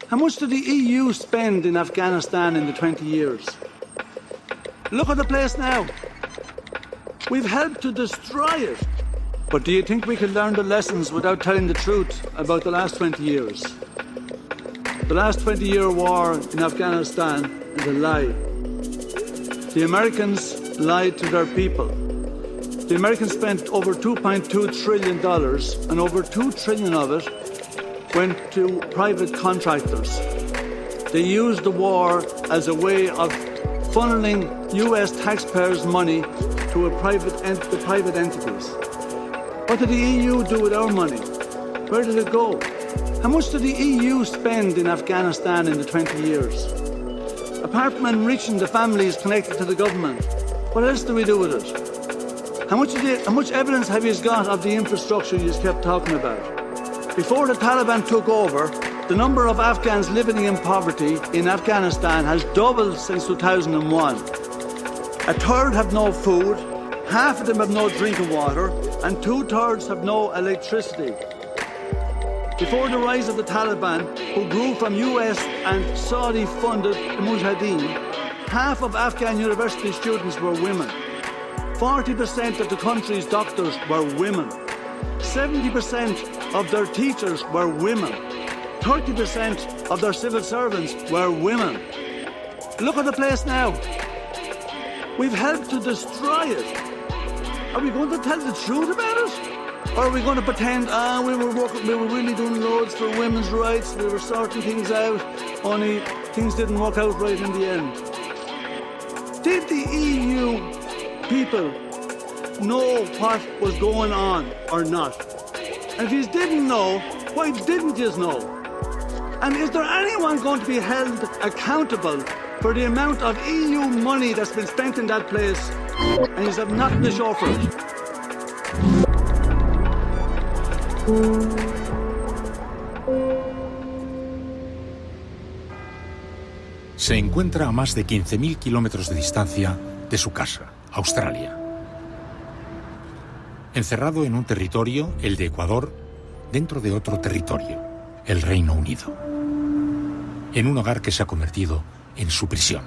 How much did the EU spend in Afghanistan in the 20 years? Look at the place now. We've helped to destroy it. But do you think we can learn the lessons without telling the truth about the last 20 years? The last 20-year war in Afghanistan is a lie. The Americans lied to their people. The Americans spent over $2.2 trillion, and over $2 trillion of it went to private contractors. They used the war as a way of funneling US taxpayers' money to the private entities. What did the EU do with our money? Where did it go? How much did the EU spend in Afghanistan in the 20 years? Apart from enriching the families connected to the government, what else do we do with it? How much evidence have you got of the infrastructure you just kept talking about? Before the Taliban took over, the number of Afghans living in poverty in Afghanistan has doubled since 2001. A third have no food, half of them have no drinking water, and 2/3 have no electricity. Before the rise of the Taliban, who grew from US and Saudi-funded Mujahideen, half of Afghan university students were women. 40% of the country's doctors were women. 70% of their teachers were women. 30% of their civil servants were women. Look at the place now. We've helped to destroy it. Are we going to tell the truth about it? Or are we going to pretend, we were really doing loads for women's rights, we were sorting things out, only things didn't work out right in the end? Did the EU people know what was going on or not? And if you didn't know, why didn't you know? And is there anyone going to be held accountable for the amount of EU money that's been spent in that place and you have nothing to show for it? Se encuentra a más de 15.000 kilómetros de distancia de su casa, Australia. Encerrado en un territorio, el de Ecuador, dentro de otro territorio, el Reino Unido. En un hogar que se ha convertido en su prisión.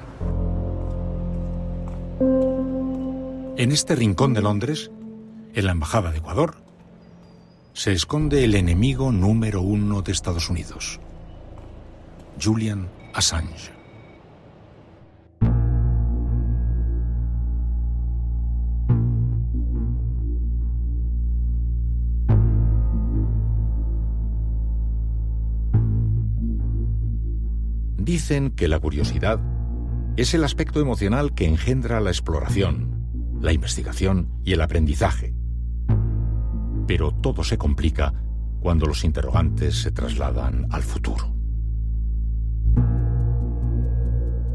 En este rincón de Londres, en la Embajada de Ecuador, se esconde el enemigo número 1 de Estados Unidos, Julian Assange. Dicen que la curiosidad es el aspecto emocional que engendra la exploración, la investigación y el aprendizaje. Pero todo se complica cuando los interrogantes se trasladan al futuro.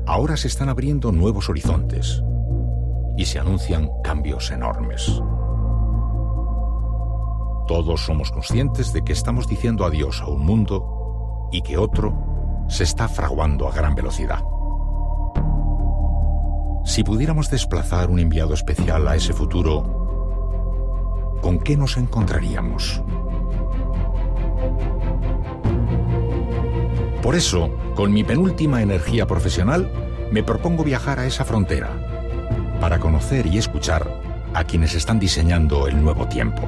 Ahora se están abriendo nuevos horizontes y se anuncian cambios enormes. Todos somos conscientes de que estamos diciendo adiós a un mundo y que otro se está fraguando a gran velocidad. Si pudiéramos desplazar un enviado especial a ese futuro, ¿con qué nos encontraríamos? Por eso, con mi penúltima energía profesional, me propongo viajar a esa frontera, para conocer y escuchar a quienes están diseñando el nuevo tiempo.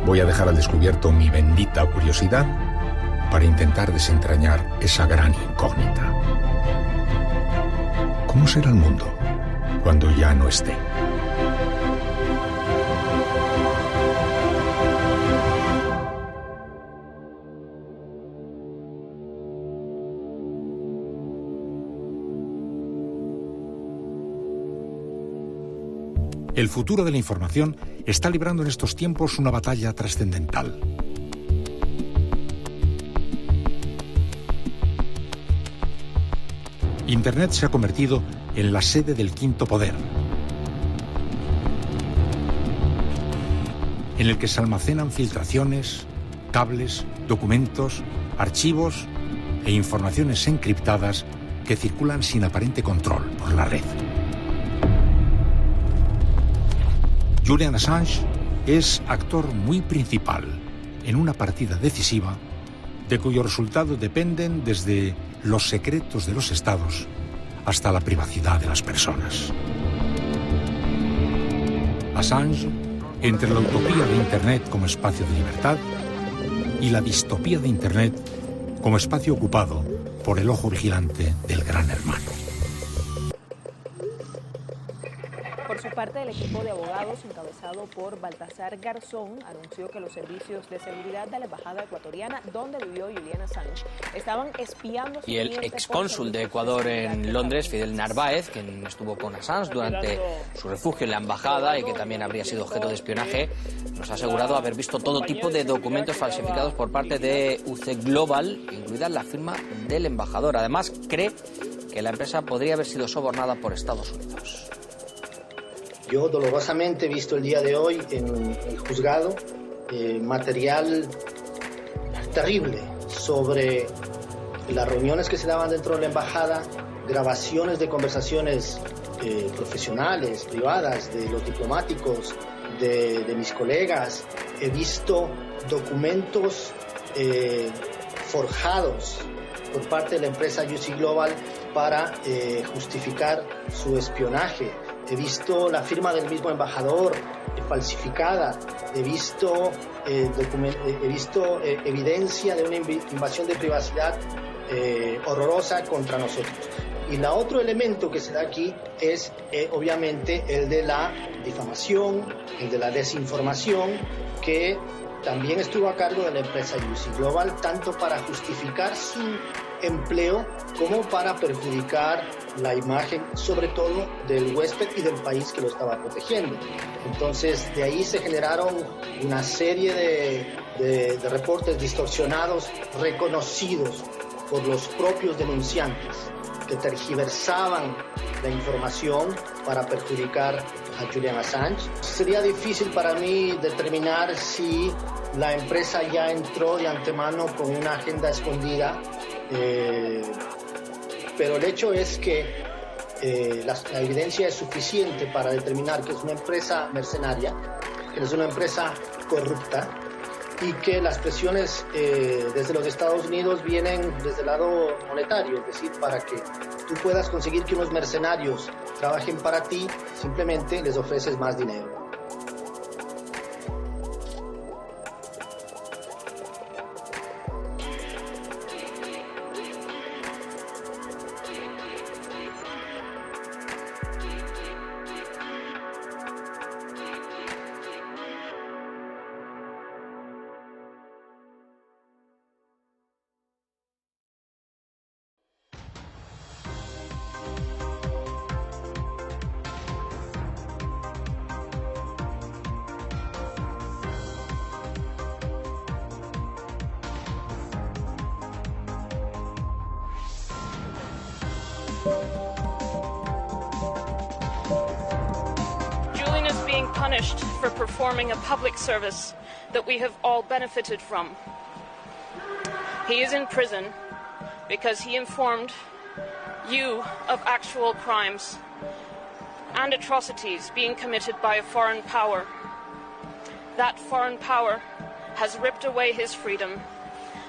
Voy a dejar al descubierto mi bendita curiosidad para intentar desentrañar esa gran incógnita. ¿Cómo será el mundo cuando ya no esté? El futuro de la información está librando en estos tiempos una batalla trascendental. Internet se ha convertido en la sede del quinto poder, en el que se almacenan filtraciones, cables, documentos, archivos e informaciones encriptadas que circulan sin aparente control por la red. Julian Assange es actor muy principal en una partida decisiva de cuyos resultados dependen desde los secretos de los estados hasta la privacidad de las personas. Assange, entre la utopía de Internet como espacio de libertad y la distopía de Internet como espacio ocupado por el ojo vigilante del gran hermano. Por su parte, el equipo de abogados encabezado por Baltasar Garzón anunció que los servicios de seguridad de la embajada ecuatoriana donde vivió Julian Assange estaban espiando su y el excónsul de Ecuador en Londres, Fidel Narváez, quien estuvo con Assange durante su refugio en la embajada y que también habría sido objeto de espionaje, nos ha asegurado haber visto todo tipo de documentos falsificados por parte de UC Global, incluida la firma del embajador. Además, cree que la empresa podría haber sido sobornada por Estados Unidos. Yo dolorosamente he visto el día de hoy en el juzgado material terrible sobre las reuniones que se daban dentro de la embajada, grabaciones de conversaciones profesionales, privadas, de los diplomáticos, de mis colegas. He visto documentos forjados por parte de la empresa UC Global para justificar su espionaje. He visto la firma del mismo embajador falsificada. He visto evidencia de una invasión de privacidad horrorosa contra nosotros. Y el otro elemento que se da aquí es obviamente el de la difamación, el de la desinformación, que también estuvo a cargo de la empresa UC Global, tanto para justificar su empleo como para perjudicar la imagen, sobre todo del huésped y del país que lo estaba protegiendo. Entonces, de ahí se generaron una serie de reportes distorsionados, reconocidos por los propios denunciantes, que tergiversaban la información para perjudicar a Julian Assange. Sería difícil para mí determinar si la empresa ya entró de antemano con una agenda escondida, pero el hecho es que la evidencia es suficiente para determinar que es una empresa mercenaria, que es una empresa corrupta y que las presiones desde los Estados Unidos vienen desde el lado monetario, es decir, para que tú puedas conseguir que unos mercenarios trabajen para ti, simplemente les ofreces más dinero. Julian is being punished for performing a public service that we have all benefited from. He is in prison because he informed you of actual crimes and atrocities being committed by a foreign power. That foreign power has ripped away his freedom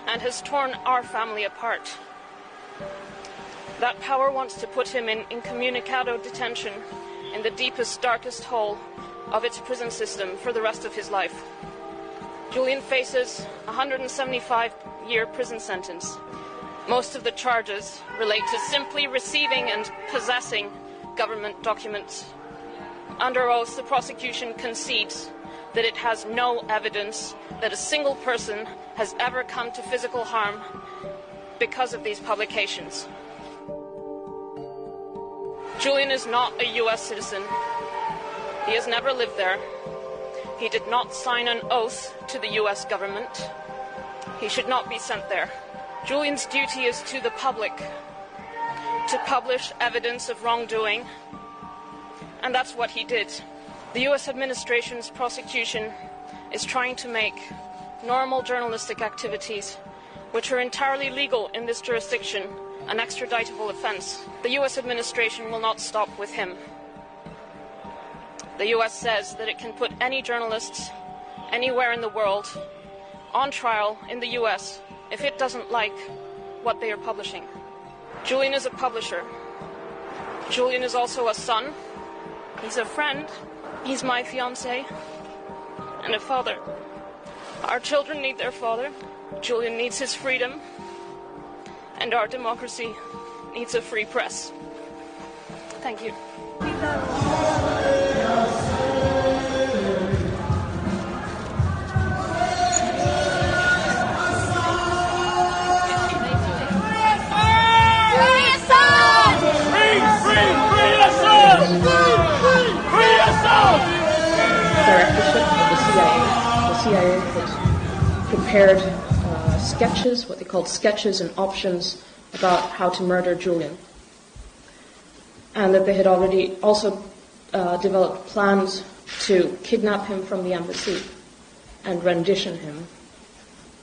and has torn our family apart. That power wants to put him in incommunicado detention in the deepest, darkest hole of its prison system for the rest of his life. Julian faces a 175-year prison sentence. Most of the charges relate to simply receiving and possessing government documents. Under oath, the prosecution concedes that it has no evidence that a single person has ever come to physical harm because of these publications. Julian is not a U.S. citizen. He has never lived there. He did not sign an oath to the U.S. government. He should not be sent there. Julian's duty is to the public, to publish evidence of wrongdoing, and that's what he did. The U.S. administration's prosecution is trying to make normal journalistic activities, which are entirely legal in this jurisdiction, an extraditable offense. The US administration will not stop with him. The US says that it can put any journalists anywhere in the world on trial in the US if it doesn't like what they are publishing. Julian is a publisher. Julian is also a son. He's a friend. He's my fiancé and a father. Our children need their father. Julian needs his freedom. And our democracy needs a free press. Thank you. Directorship of the CIA. The CIA had prepared sketches, what they called sketches and options about how to murder Julian. And that they had already also developed plans to kidnap him from the embassy and rendition him,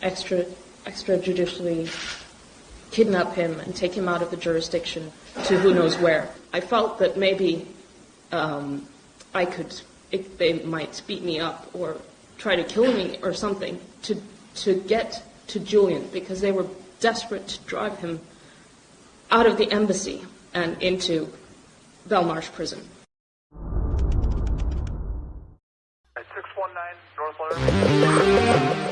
extrajudicially kidnap him and take him out of the jurisdiction to who knows where. I felt that maybe they might beat me up or try to kill me or something to get to Julian, because they were desperate to drive him out of the embassy and into Belmarsh prison. At 619 North Lauderdale.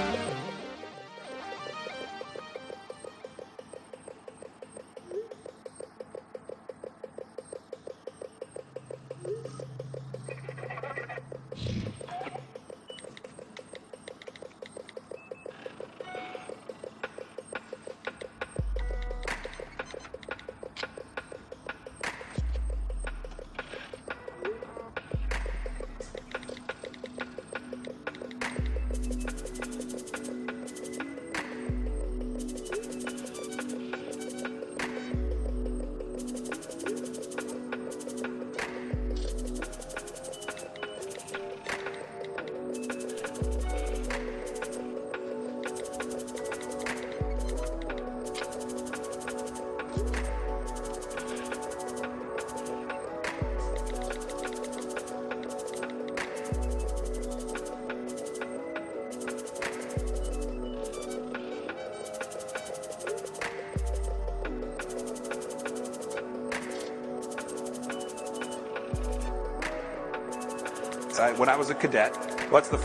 When I was a cadet, what's the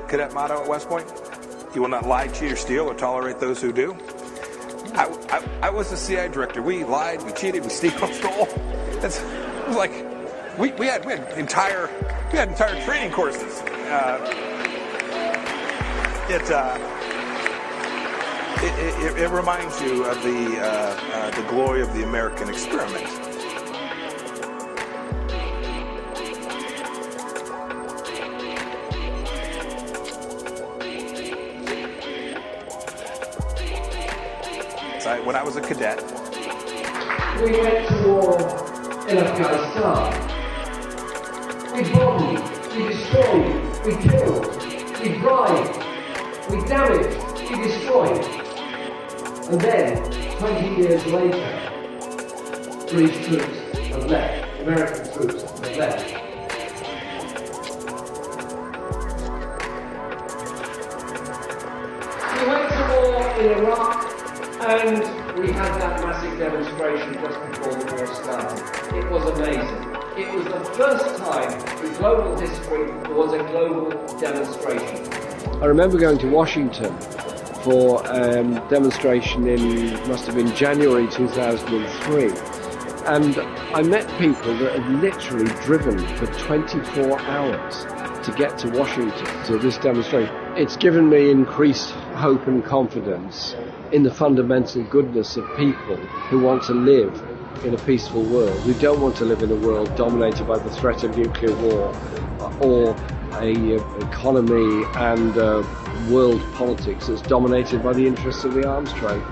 cadet motto at West Point? You will not lie, cheat, or steal, or tolerate those who do. I was the CIA director. We lied, we cheated, we stole. It was like we had entire training courses. It reminds you of the glory of the American experiment. When I was a cadet, we went to war in Afghanistan. We bombed, we destroyed, we killed, we bribed, we damaged, we destroyed. And then, 20 years later, British troops have left, American troops have left. We went to war in Iraq, and we had that massive demonstration just before the war started. It was amazing. It was the first time in global history there was a global demonstration. I remember going to Washington for a demonstration must have been January 2003. And I met people that had literally driven for 24 hours to get to Washington to this demonstration. It's given me increased hope and confidence in the fundamental goodness of people who want to live in a peaceful world. We don't want to live in a world dominated by the threat of nuclear war or an economy and world politics that's dominated by the interests of the arms trade.